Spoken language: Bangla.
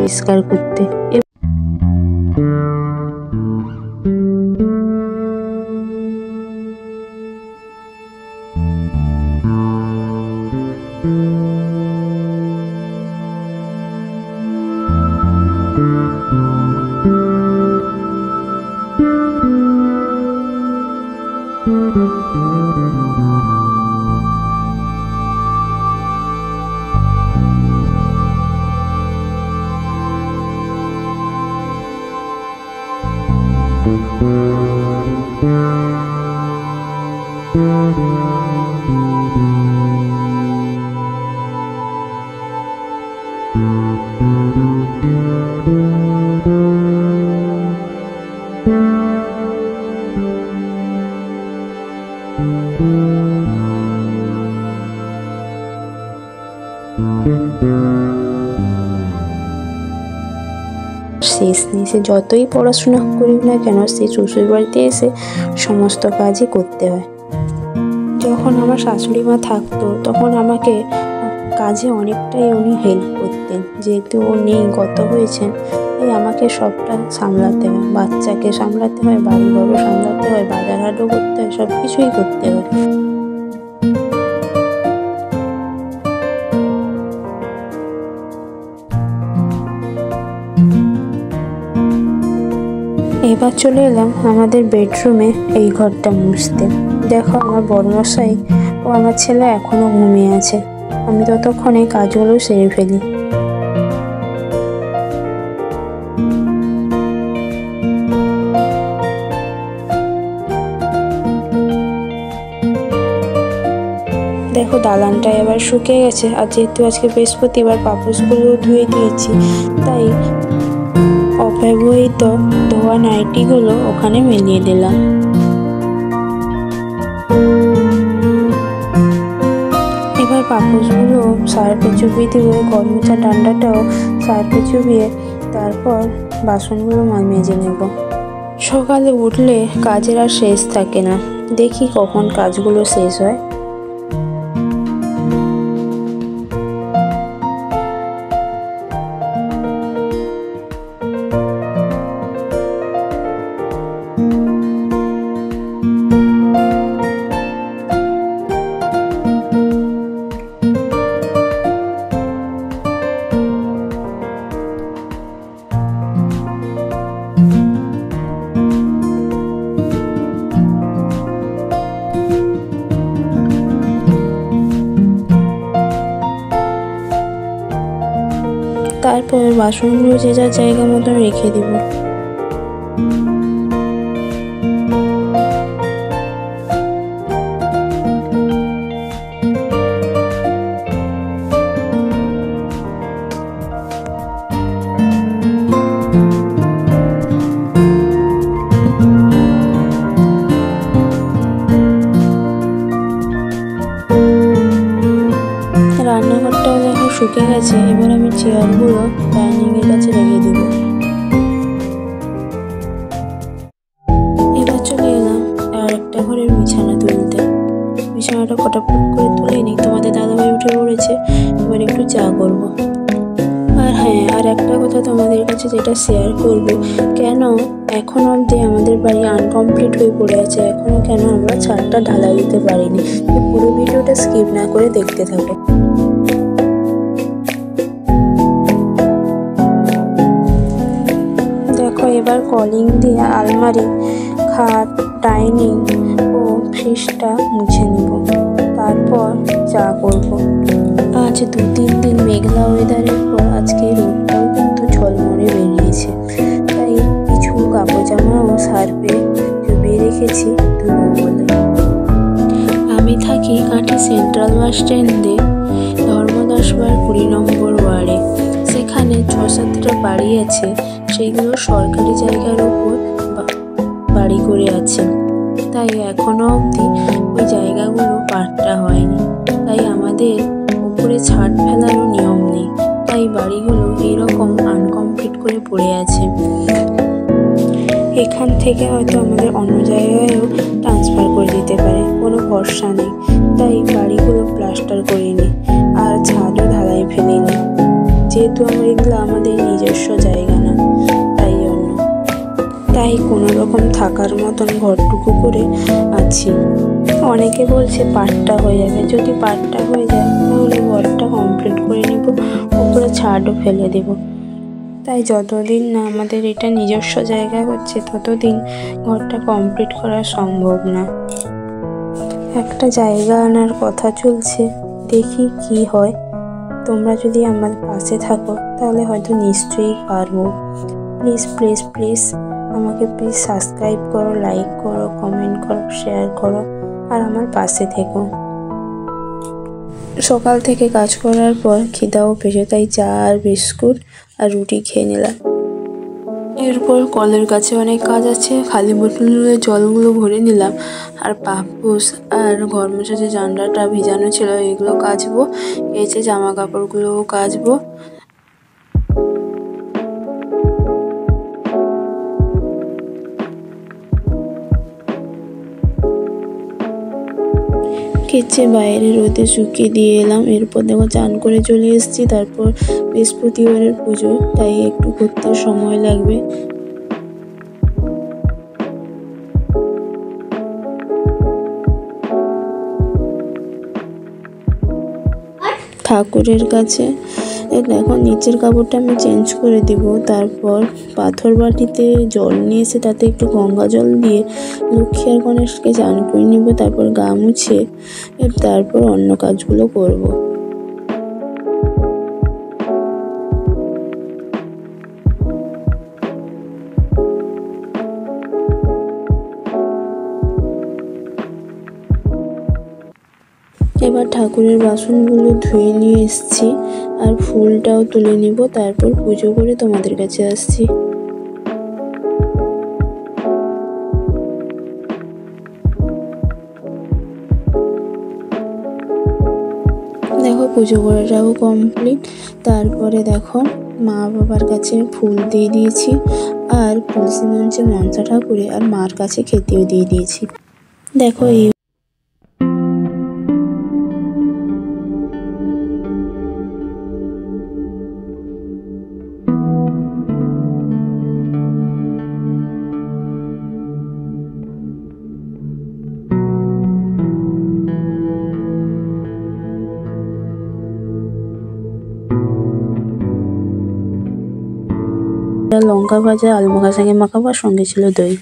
পরিষ্কার করতে। শেষ নেই, সে যতই পড়াশোনা করি না কেন, সে শ্বশুর বাড়িতে এসে সমস্ত কাজই করতে হয়। যখন আমার শাশুড়ি মা থাকতো তখন আমাকে কাজে অনেকটাই উনি হেল্প করতেন, যেহেতু ও নেই, গত হয়েছেন, তাই আমাকে সবটা সামলাতে হয়। বাচ্চাকে সামলাতে হয়, বাড়ি ঘরও সামলাতে হয়, বাজার হাটও করতে হয়, সব কিছুই করতে হয়। এবার চলে এলাম আমাদের বেডরুমে এই ঘরটা মুছতে। দেখো আমার বড়মশাই ও আমার ছেলে এখনো ঘুমিয়ে আছে, আমি ততক্ষণে কাজগুলো সেরে ফেলি। দেখো দালানটা এবার শুকিয়ে গেছে, আর যেহেতু আজকে বৃহস্পতিবার পাপোশগুলো ধুয়ে দিয়েছি, তাই অব্যবহৃত ধোয়া নাইটিগুলো ওখানে মিলিয়ে দিলাম। এবার পাপোশগুলো সার্ফে চুবিয়ে দিব, গরমোচা ডান্ডাটাও সার্ফে চুবিয়ে তারপর বাসনগুলো মেজে নেব। সকালে উঠলে কাজের আর শেষ থাকে না, দেখি কখন কাজগুলো শেষ হয়। তারপর বাসনগুলো যে যার জায়গা মতো রেখে দিব। রান্নাঘরটাও দেখো শুকিয়ে গেছে, এবার আমি চেয়ারগুলো ডাইনিংয়ের কাছে রেখে দিব। এবার চলে এলাম আর একটা ঘরের বিছানা তুলতে। বিছানাটা ফটাফট করে তুলে নিই, তোমাদের দাদাভাই উঠে পড়েছে, এবার একটু চা করব। আর হ্যাঁ, আর একটা কথা তোমাদের কাছে যেটা শেয়ার করব, কেন এখন অবধি আমাদের বাড়ি আনকমপ্লিট হয়ে পড়ে আছে, এখনও কেন আমরা ছাদটা ঢালাই দিতে পারিনি। পুরো ভিডিওটা স্কিপ না করে দেখতে থাকো। দেখো এবার কলিং দিয়ে আলমারি, খাট, ডাইনিং ও ফ্রিজটা মুছে নেব, তারপর চা করব। আজ 2-3 দিন মেঘলা ওয়েদারের পর আজকে রোদটাও কিন্তু ঝলমলে বেরিয়েছে, তাই কিছু কাপড় জামাও সার্ফে চুবিয়ে রেখেছি ধুবো বলে। আমি থাকি কাঁটি সেন্ট্রাল বাস স্ট্যান্ডে, ধর্মদাসবার 20 নম্বর ওয়ার্ডে। সেখানে 6-7টা বাড়ি আছে, সেইগুলো সরকারি জায়গার ওপর বাড়ি করে আছে, তাই এখনো অবধি ওই জায়গাগুলো পাট্টা হয়নি, তাই আমাদের উপরে ছাদ ফেলারও নিয়ম নেই, তাই বাড়িগুলো এইরকম আনকমপ্লিট করে পড়ে আছে। এখান থেকে হয়তো আমাদের অন্য জায়গায়ও ট্রান্সফার করে দিতে পারে, কোনো ভরসা নেই, তাই বাড়িগুলো প্লাস্টার করিনি আর ছাদও ঢালাই ফেলিনি। যেহেতু যেহেতু এগুলো আমাদের নিজস্ব জায়গা না, তাই কোনো রকম থাকার মতন ঘরটুকু করে আছি। অনেকে বলছে পার্টটা হয়ে যাবে, যদি পার্টটা হয়ে যায় তাহলে ঘরটা কমপ্লিট করে নিব, উপরে ছাদও ফেলে দেব। তাই যতদিন না আমাদের এটা নিজস্ব জায়গা হচ্ছে ততদিন ঘরটা কমপ্লিট করা সম্ভব না। একটা জায়গা আনার কথা চলছে, দেখি কি হয়। তোমরা যদি আমার পাশে থাকো তাহলে হয়তো নিশ্চয়ই পারবো। প্লিজ প্লিজ প্লিজ আমাকে প্লিজ সাবস্ক্রাইব করো, লাইক করো, কমেন্ট করো, শেয়ার করো আর আমার পাশে থেকো। সকাল থেকে কাজ করার পর খিদাও পেয়েছে, তাই চা আর বিস্কুট আর রুটি খেয়ে নিলাম। এরপর কলের কাছে অনেক কাজ আছে, খালি বোতলে জলগুলো ভরে নিলাম আর পাপোশ আর ঘর মোছা যে জানলাটা ভিজানো ছিল এগুলো কাচবো, কেচে জামা কাপড়গুলোও কাচবো। কেচে বাইরে রোদে শুকিয়ে দিয়ে এলাম। এরপর দেখো চান করে চলে এসেছি, তারপর বৃহস্পতিবারের পুজো, তাই একটু করতে সময় লাগবে। ঠাকুরের কাছে দেখো নিচের কাপড়টা আমি চেঞ্জ করে দিব, তারপর পাথর বাটিতে জল নিয়ে এসে তাতে একটু গঙ্গা জল দিয়ে লক্ষ্মী আর গণেশকে চান করে নিব, তারপর গা মুছে তারপর অন্য কাজগুলো করব। এবার ঠাকুরের বাসনগুলো ধুয়ে নিয়ে এসেছি আর ফুলটাও তুলে নিব, তারপর পুজো করে তোমাদের কাছে আসছি। দেখো পুজো করাটাও কমপ্লিট। তারপরে দেখো মা বাবার কাছে ফুল দিয়ে দিয়েছি আর তুলসী মঞ্চে মনসা ঠাকুরে আর মার কাছে খেতেও দিয়ে দিয়েছি। দেখো এই লঙ্কা ভাজা, আলু মাখার সঙ্গে মাখাবো, সঙ্গে ছিল দই।